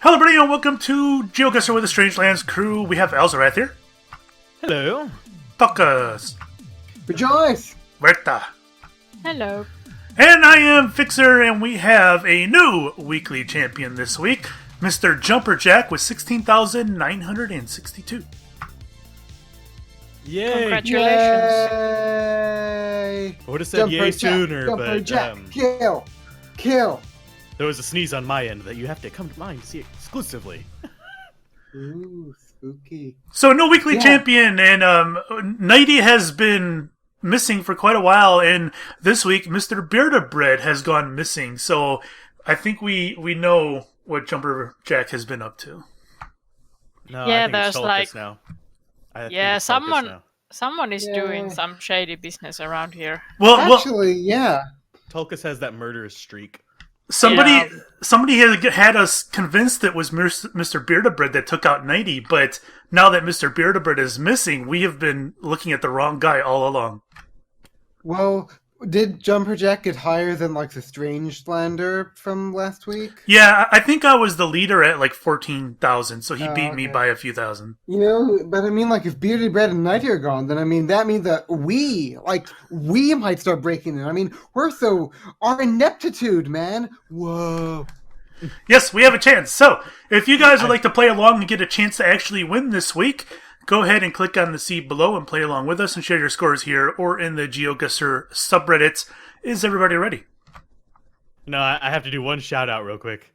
Hello, everybody, and welcome to GeoGuessr with the Strangelands crew. We have Elzarath here. Hello. Tocas. Rejoice! Berta. Hello. And I am Fixer, and we have a new weekly champion this week, Mr. Jumper Jack with 16,962. Yay. Congratulations. Yay! I would have said yay sooner, Jumper but Jack, kill! there was a sneeze on my end that you have to come to mine to see exclusively. Ooh, spooky. So, no weekly champion, and Nighty has been missing for quite a while, and this week, Mr. Bearded has gone missing, so I think we know what Jumper Jack has been up to. No, Yeah, I think it's there's like- Tulkus now. I think Yeah, it's Tulkus now. someone is Yeah. doing some shady business around here. Well, Actually, yeah. Tulkus has that murderous streak. somebody had us convinced it was Mr. Bearded that took out Nighty, but now that Mr. Bearded is missing, we have been looking at the wrong guy all along. Well, did Jumper Jack get higher than, like, the Strangelander from last week? Yeah, I think I was the leader at like 14,000, so he Oh, beat me okay. by a few thousand. You know, but I mean, like, if Bearded Bread and Nighty are gone, then, I mean, that means that we might start breaking in. I mean, our ineptitude, man. Whoa. Yes, we have a chance. So, if you guys would like to play along and get a chance to actually win this week, go ahead and click on the seed below and play along with us and share your scores here or in the GeoGuessr subreddit. Is everybody ready? No, I have to do one shout out real quick.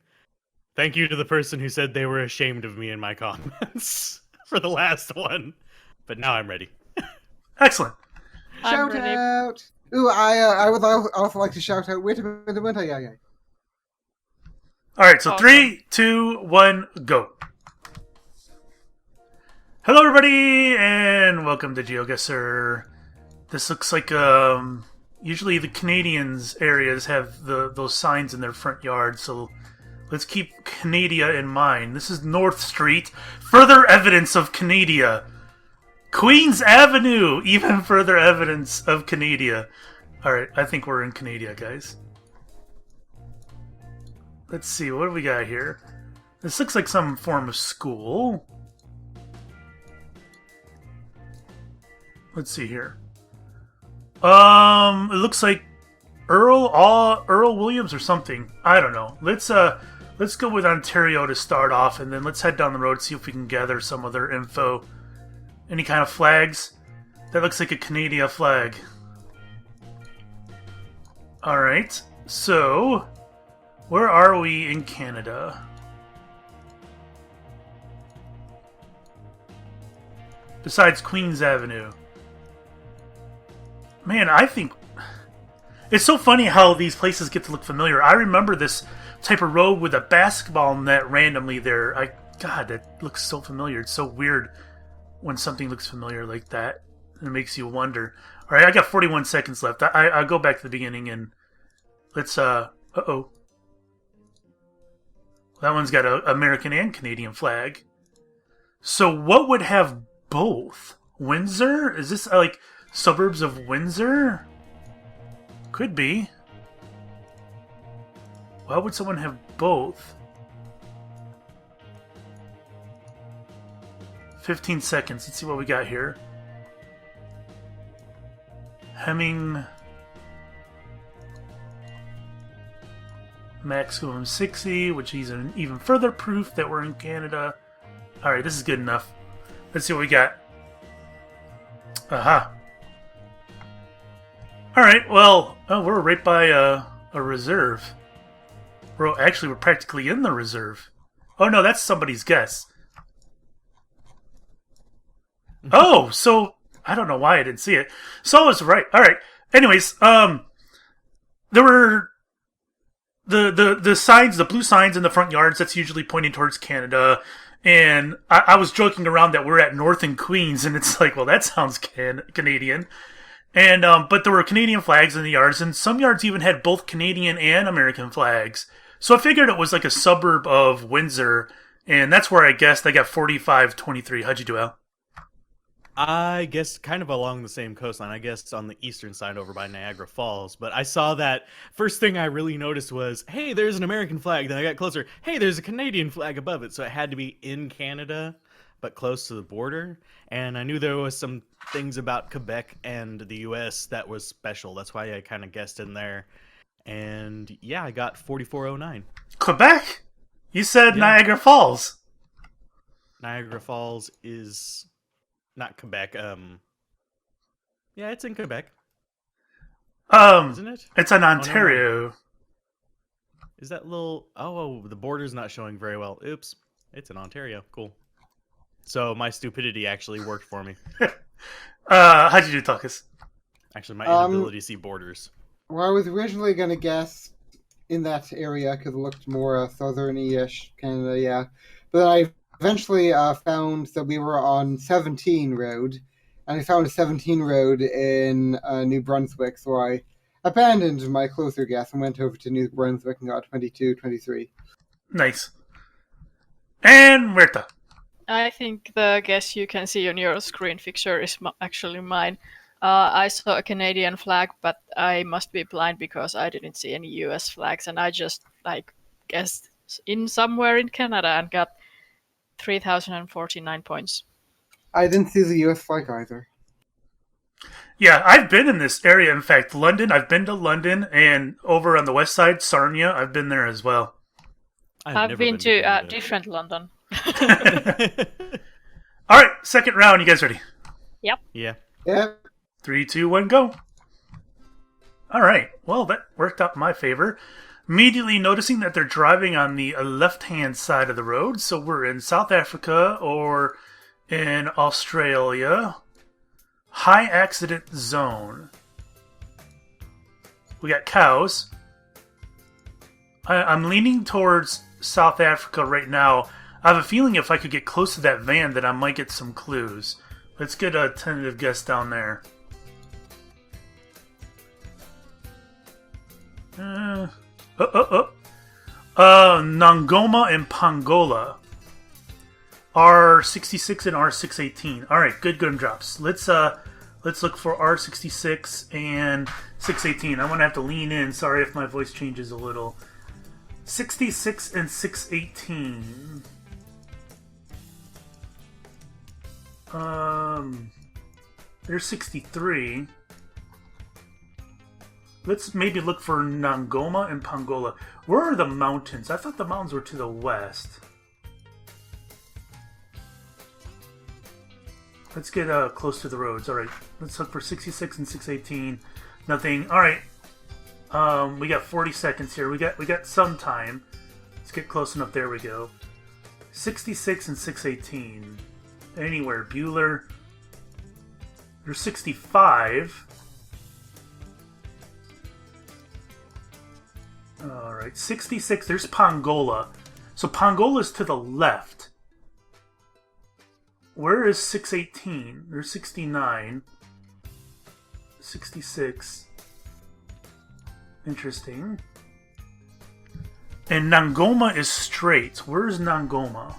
Thank you to the person who said they were ashamed of me in my comments for the last one. But now I'm ready. Excellent. I'm Shout ready. out! Ooh, I would also like to shout out. Wait a minute, yeah. All right, so Awesome. 3, 2, 1, go. Hello, everybody, and welcome to GeoGuessr. This looks like usually the Canadians areas have those signs in their front yard, so let's keep Canada in mind. This is North Street, further evidence of Canada. Queens Avenue, even further evidence of Canada. All right, I think we're in Canada, guys. Let's see, what do we got here? This looks like some form of school. Let's see here. It looks like Earl Williams or something. I don't know. Let's go with Ontario to start off, and then let's head down the road, see if we can gather some other info. Any kind of flags? That looks like a Canadian flag. Alright, so where are we in Canada? Besides Queens Avenue. Man, I think it's so funny how these places get to look familiar. I remember this type of road with a basketball net randomly there. God, that looks so familiar. It's so weird when something looks familiar like that. It makes you wonder. All right, I got 41 seconds left. I'll go back to the beginning and let's, uh-oh. That one's got an American and Canadian flag. So what would have both? Windsor? Is this like suburbs of Windsor? Could be. Why would someone have both? 15 seconds. Let's see what we got here. Hemming. Maximum 60, which is an even further proof that we're in Canada. Alright, this is good enough. Let's see what we got. Aha. Alright, well, we're right by a reserve. We're practically in the reserve. Oh no, that's somebody's guess. Oh, so I don't know why I didn't see it. So I was right. Alright. Anyways, there were the signs, the blue signs in the front yards, that's usually pointing towards Canada. And I was joking around that we're at North and Queens, and it's like, well, that sounds Canadian. And but there were Canadian flags in the yards, and some yards even had both Canadian and American flags. So I figured it was like a suburb of Windsor, and that's where I guessed. I got 45-23. How'd you do, Al? I guess kind of along the same coastline. I guess on the eastern side over by Niagara Falls. But I saw that first thing I really noticed was, hey, there's an American flag. Then I got closer. Hey, there's a Canadian flag above it. So it had to be in Canada, but close to the border. And I knew there was some things about Quebec and the U.S. that was special. That's why I kind of guessed in there. And yeah, I got 4409. Quebec? You said Yeah. Niagara Falls. Niagara Falls is not Quebec. Yeah, it's in Quebec, isn't it? It's in no. Ontario. Is that little? Oh, the border's not showing very well. Oops, it's in Ontario. Cool. So my stupidity actually worked for me. How'd you do, Tuckus? Actually, my inability to see borders. Well, I was originally going to guess in that area because it looked more southerny-ish, Canada, yeah. But then I eventually found that we were on 17 Road, and I found a 17 Road in New Brunswick, so I abandoned my closer guess and went over to New Brunswick and got 22, 23. Nice. And Huerta. I think the guess you can see on your screen fixture is actually mine. I saw a Canadian flag, but I must be blind because I didn't see any US flags, and I just guessed in somewhere in Canada and got 3,049 points. I didn't see the US flag either. Yeah, I've been in this area. In fact, London, I've been to London, and over on the west side, Sarnia, I've been there as well. I've never been to Canada. different London. All right, second round. You guys ready? Yeah. Yeah. 3, 2, 1, go. All right. Well, that worked out in my favor. Immediately noticing that they're driving on the left-hand side of the road. So we're in South Africa or in Australia. High accident zone. We got cows. I'm leaning towards South Africa right now. I have a feeling if I could get close to that van that I might get some clues. Let's get a tentative guess down there. Nangoma and Pongola. R66 and R618. All right, good drops. Let's look for R66 and 618. I'm gonna have to lean in. Sorry if my voice changes a little. 66 and 618. There's 63. Let's maybe look for Nangoma and Pongola. Where are the mountains? I thought the mountains were to the west. Let's get close to the roads. All right, let's look for 66 and 618. Nothing. All right. We got 40 seconds here. We got some time. Let's get close enough. There we go. 66 and 618. Anywhere. Bueller. There's 65. Alright, 66. There's Pongola. So Pongola's to the left. Where is 618? There's 69. 66. Interesting. And Nangoma is straight. Where's Nangoma?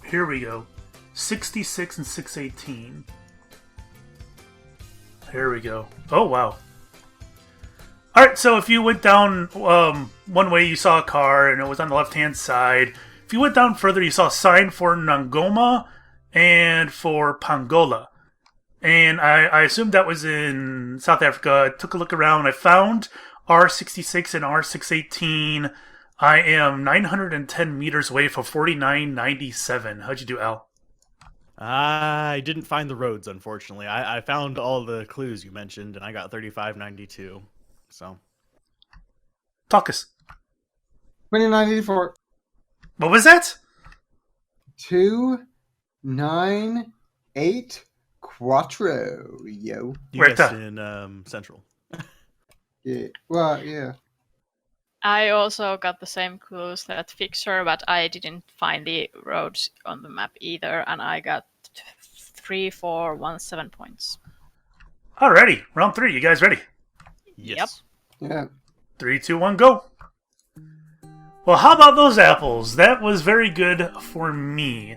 Here we go. 66 and 618. There we go. Oh, wow. Alright, so if you went down one way, you saw a car, and it was on the left-hand side. If you went down further, you saw a sign for Nangoma and for Pongola. And I assumed that was in South Africa. I took a look around. I found R66 and R618. I am 910 meters away from 4997. How'd you do, Al? I didn't find the roads, unfortunately. I found all the clues you mentioned, and I got 3592. So, Talk us. 2984. What was that? 298 Quattro, yo. you Where's guessed that? in Central. Yeah. Well, yeah. I also got the same clues that fixer, but I didn't find the roads on the map either, and I got 3,417 points. Alrighty, round 3. You guys ready? Yes. Yeah. 3, 2, 1, go. Well, how about those apples? That was very good for me.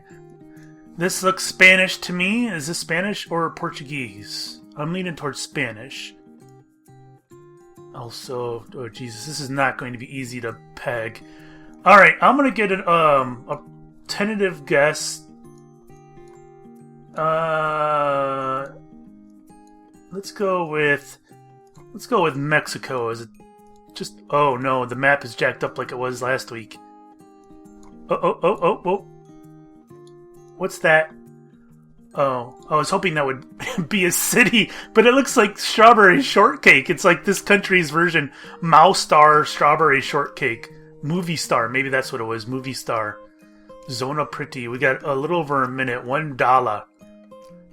This looks Spanish to me. Is this Spanish or Portuguese? I'm leaning towards Spanish. Also, oh Jesus, this is not going to be easy to peg. Alright, I'm going to get a tentative guess. Let's go with Mexico. Is it just... Oh no, the map is jacked up like it was last week. Oh. What's that? Oh, I was hoping that would be a city, but it looks like strawberry shortcake. It's like this country's version, Mouse Star Strawberry Shortcake. Movie Star, maybe that's what it was, Movie Star. Zona Pretty. We got a little over a minute, $1.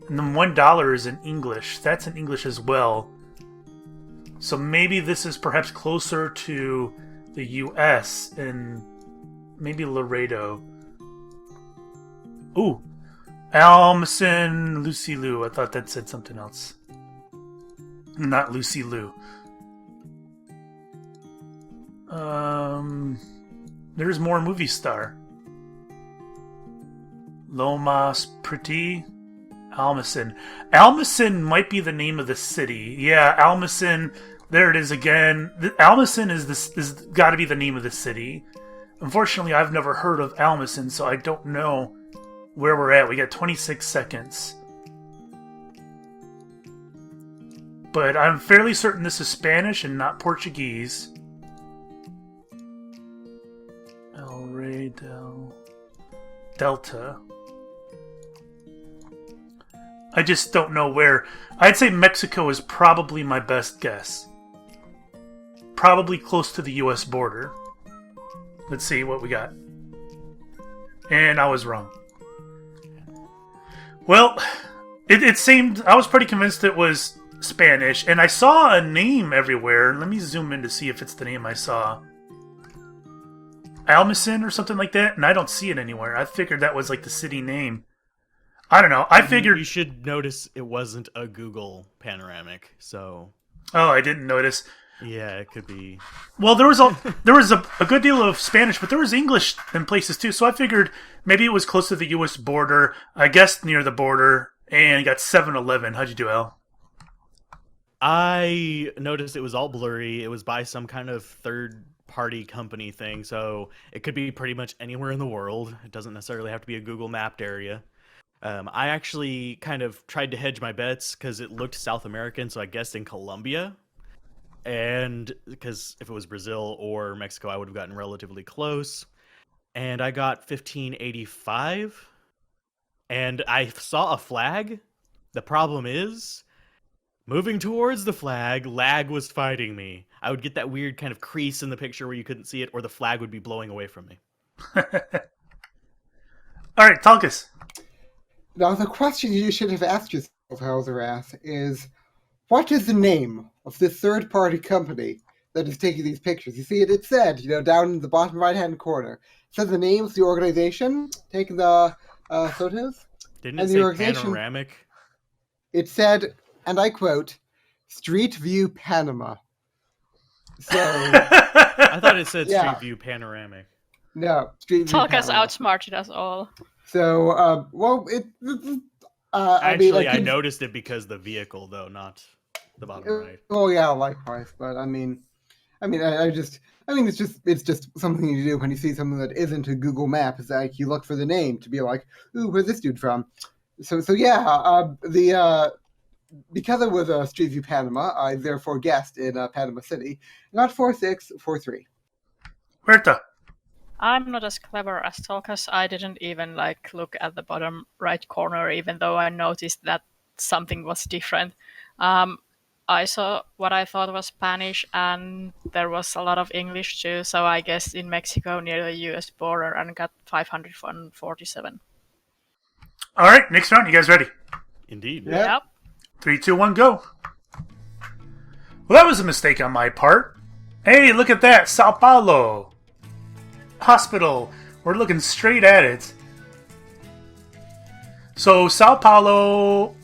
And then $1 is in English. That's in English as well. So maybe this is perhaps closer to the US and maybe Laredo. Ooh. Almason, Lucy Lou. I thought that said something else. Not Lucy Lou. There's more Movie Star. Lomas Pretty. Almason. Almason might be the name of the city. Yeah, Almason. There it is again. Almason is got to be the name of the city. Unfortunately, I've never heard of Almason, so I don't know where we're at. We got 26 seconds. But I'm fairly certain this is Spanish and not Portuguese. El Rey del Delta. I just don't know where. I'd say Mexico is probably my best guess. Probably close to the US border. Let's see what we got. And I was wrong. Well, it seemed... I was pretty convinced it was Spanish, and I saw a name everywhere. Let me zoom in to see if it's the name I saw. Almason or something like that, and I don't see it anywhere. I figured that was like the city name. I don't know. I figured... You should notice it wasn't a Google panoramic, so... Oh, I didn't notice. Yeah, it could be... Well, there was a good deal of Spanish, but there was English in places too, so I figured maybe it was close to the U.S. border, I guess near the border, and got 7-Eleven. How'd you do, Al? I noticed it was all blurry. It was by some kind of third-party company thing, so it could be pretty much anywhere in the world. It doesn't necessarily have to be a Google mapped area. I actually kind of tried to hedge my bets because it looked South American, so I guessed in Colombia. And because if it was Brazil or Mexico, I would have gotten relatively close. And I got 1585. And I saw a flag. The problem is, moving towards the flag, lag was fighting me. I would get that weird kind of crease in the picture where you couldn't see it, or the flag would be blowing away from me. All right, Talkus. Now, the question you should have asked yourself, Hauser, is, what is the name of this third-party company that is taking these pictures? You see, it said, down in the bottom right-hand corner, it said the name of the organization taking the photos. Didn't it say panoramic? It said, and I quote, Street View Panama. So... I thought it said Street View Panoramic. No, Street View Talkus Panama. outsmarted us all. So, Actually, I noticed it because the vehicle, though, not the bottom right. Oh yeah, likewise. But it's just something you do when you see something that isn't a Google map. It's like you look for the name to be like, ooh, where's this dude from? Because it was a Street View Panama, I therefore guessed in Panama City. Not 4643. Huerta. I'm not as clever as Talkus. I didn't even look at the bottom right corner, even though I noticed that something was different. I saw what I thought was Spanish, and there was a lot of English too, so I guessed in Mexico near the US border and got 547. All right, next round. You guys ready? Indeed. Yep. 3, 2, 1, go. Well, that was a mistake on my part. Hey, look at that. Sao Paulo Hospital. We're looking straight at it. So, Sao Paulo,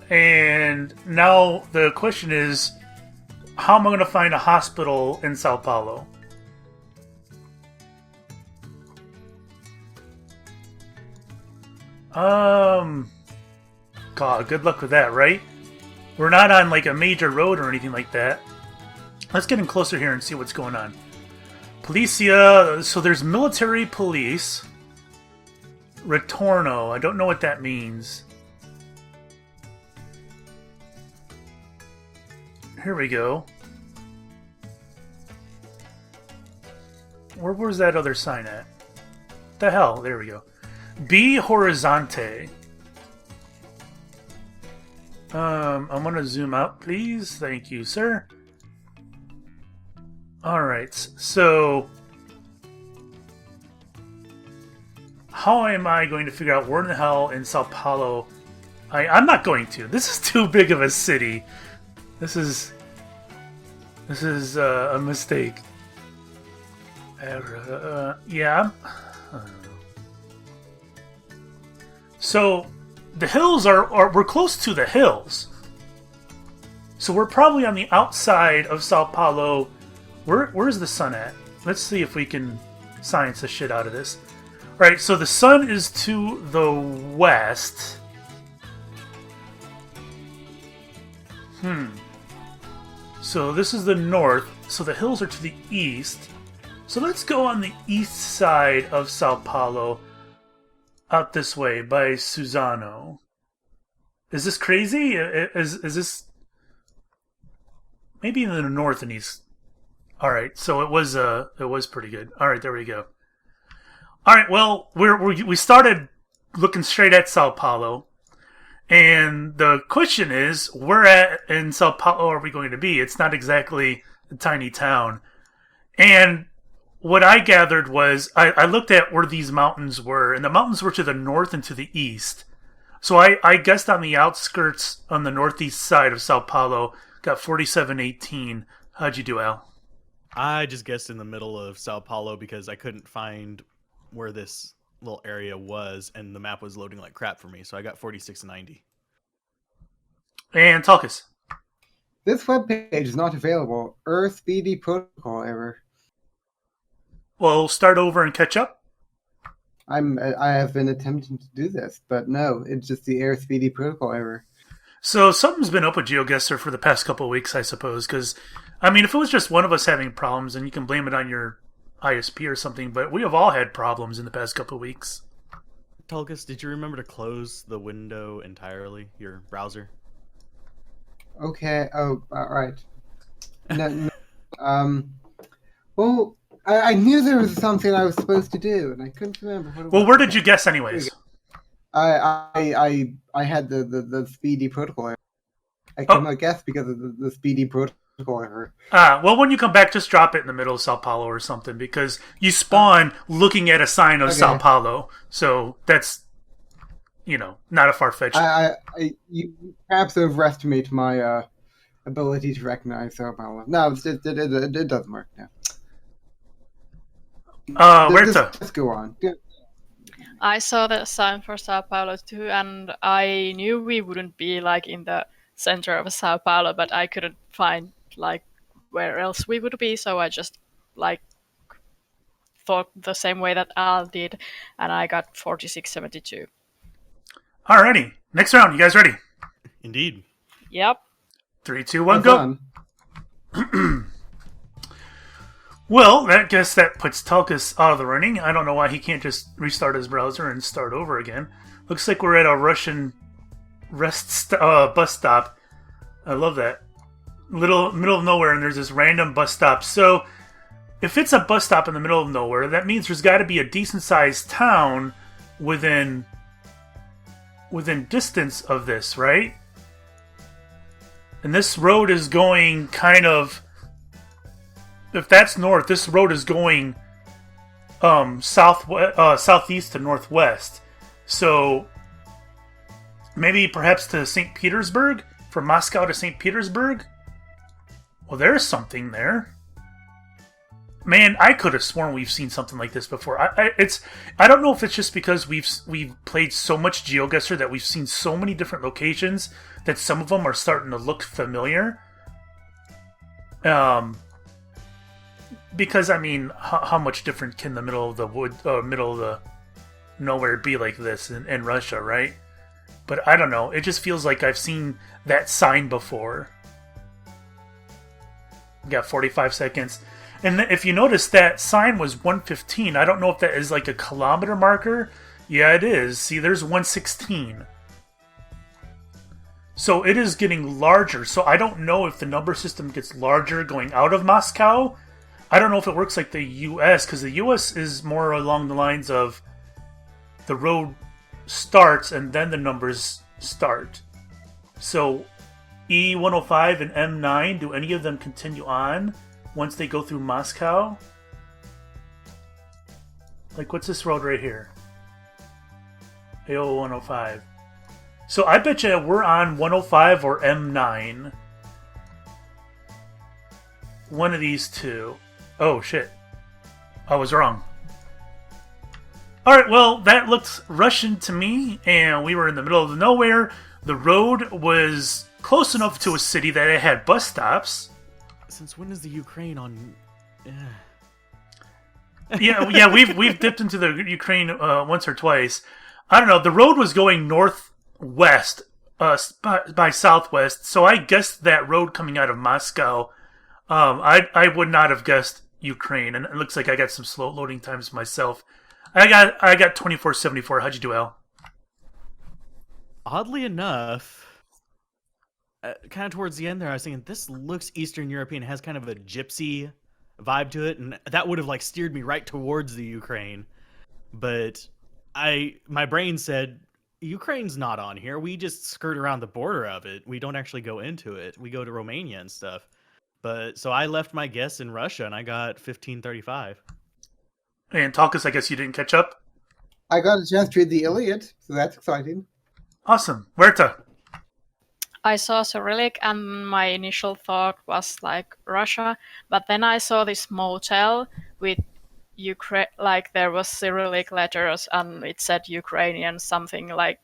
and now the question is, how am I going to find a hospital in Sao Paulo? God, good luck with that, right? We're not on like a major road or anything like that. Let's get in closer here and see what's going on. Policia, so there's military police. Ritorno, I don't know what that means. Here we go. Where's that other sign at? The hell, there we go. B Horizonte. I'm gonna zoom out, please. Thank you, sir. Alright, so how am I going to figure out where in the hell in Sao Paulo I'm not going to. This is too big of a city. This is a mistake. Yeah. So the hills are we're close to the hills. So we're probably on the outside of Sao Paulo. Where's the sun at? Let's see if we can science the shit out of this. Right, so the sun is to the west. So this is the north. So the hills are to the east. So let's go on the east side of Sao Paulo. Out this way by Suzano. Is this crazy? Is this maybe in the north and east? All right, so it was pretty good. All right, there we go. All right, well we started looking straight at Sao Paulo, and the question is, where at in Sao Paulo are we going to be? It's not exactly a tiny town, and what I gathered was I looked at where these mountains were, and the mountains were to the north and to the east. So I guessed on the outskirts on the northeast side of Sao Paulo, got 4718. How'd you do, Al? I just guessed in the middle of Sao Paulo because I couldn't find where this little area was, and the map was loading like crap for me, so I got 4690. And Tulkus. This webpage is not available. Earth BD protocol error. Well, start over and catch up. I have been attempting to do this, but no, it's just the Earth BD protocol error. So something's been up with GeoGuessr for the past couple of weeks, I suppose, because, I mean, if it was just one of us having problems, then you can blame it on your ISP or something, but we have all had problems in the past couple of weeks. Tulkus, did you remember to close the window entirely, your browser? Okay, all right. No, well, I knew there was something I was supposed to do, and I couldn't remember what it was. Well, where did you guess anyways? I had the speedy protocol error. I could not guess because of the speedy protocol error. Well, when you come back, just drop it in the middle of Sao Paulo or something, because you spawn looking at a sign of Sao Paulo, so that's, not a far-fetched. You perhaps overestimate my ability to recognize Sao Paulo. No, it doesn't work now. Where to? Let's go on. I saw the sign for Sao Paulo too, and I knew we wouldn't be like in the center of Sao Paulo, but I couldn't find like where else we would be, so I just like thought the same way that Al did, and I got 4672. Alrighty, next round. You guys ready? Indeed. Yep. 3, 2, 1, go. Well, I guess that puts Tulkus out of the running. I don't know why he can't just restart his browser and start over again. Looks like we're at a Russian bus stop. I love that. Middle of nowhere, and there's this random bus stop. So, if it's a bus stop in the middle of nowhere, that means there's got to be a decent-sized town within distance of this, right? And this road is going kind of... If that's north, this road is going southeast to northwest. So maybe perhaps to St. Petersburg? From Moscow to St. Petersburg? Well, there's something there. Man, I could have sworn we've seen something like this before. I don't know if it's just because we've played so much GeoGuessr that we've seen so many different locations that some of them are starting to look familiar. Because, I mean, how much different can the middle of the nowhere be like this in Russia, right? But I don't know. It just feels like I've seen that sign before. We got 45 seconds. And if you notice, that sign was 115. I don't know if that is like a kilometer marker. Yeah, it is. See, there's 116. So it is getting larger. So I don't know if the number system gets larger going out of Moscow. I don't know if it works like the US, because the US is more along the lines of the road starts and then the numbers start. So E105 and M9, do any of them continue on once they go through Moscow? Like, what's this road right here? AO105. So I bet you we're on 105 or M9. One of these two. Oh, shit. I was wrong. Alright, well, that looked Russian to me, and we were in the middle of nowhere. The road was close enough to a city that it had bus stops. Since when is the Ukraine on... yeah, we've dipped into the Ukraine once or twice. I don't know, the road was going northwest by southwest, so I guessed that road coming out of Moscow. I would not have guessed Ukraine, and it looks like I got some slow loading times myself. I got 2474. How'd you do, Al? Oddly enough, kind of towards the end there, I was thinking, this looks Eastern European, has kind of a gypsy vibe to it, and that would have like steered me right towards the Ukraine. But my brain said, Ukraine's not on here. We just skirt around the border of it. We don't actually go into it. We go to Romania and stuff. But so I left my guess in Russia, and I got 1535. And Talkus, I guess you didn't catch up? I got a chance to read the Iliad, so that's exciting. Awesome. Huerta. I saw Cyrillic and my initial thought was like Russia, but then I saw this motel with Ukraine, like there was Cyrillic letters and it said Ukrainian something like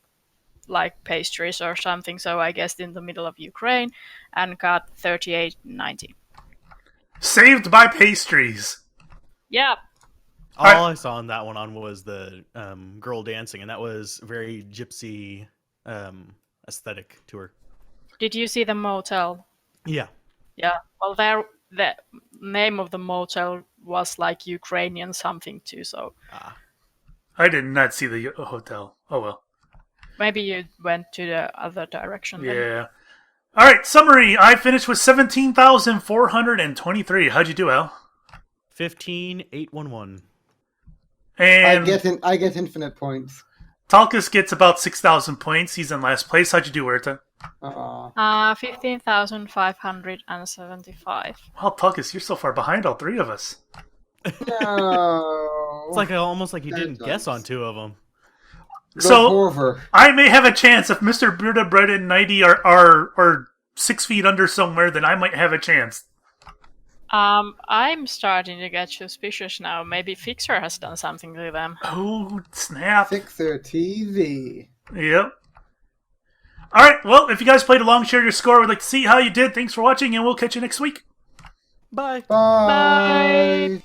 pastries or something, so I guessed in the middle of Ukraine and got 3890. Saved by pastries. Yeah. All I saw on that one was the girl dancing, and that was very gypsy aesthetic to her. Did you see the motel? Yeah. Yeah. Well, the name of the motel was like Ukrainian something too, so... I did not see the hotel. Oh, well. Maybe you went to the other direction then. Yeah. All right, summary. I finished with 17,423. How'd you do, Al? 15,811. And I get infinite points. Talkus gets about 6,000 points. He's in last place. How'd you do, Huerta? 15,575. Well, Talkus, you're so far behind all three of us. No. It's like almost like you didn't guess on two of them. So I may have a chance if Mr. Brita, Bread, and Nighty are 6 feet under somewhere. Then I might have a chance. I'm starting to get suspicious now. Maybe Fixer has done something to them. Oh, snap. Fixer TV. Yep. All right, well, if you guys played along, share your score. We'd like to see how you did. Thanks for watching, and we'll catch you next week. Bye. Bye. Bye.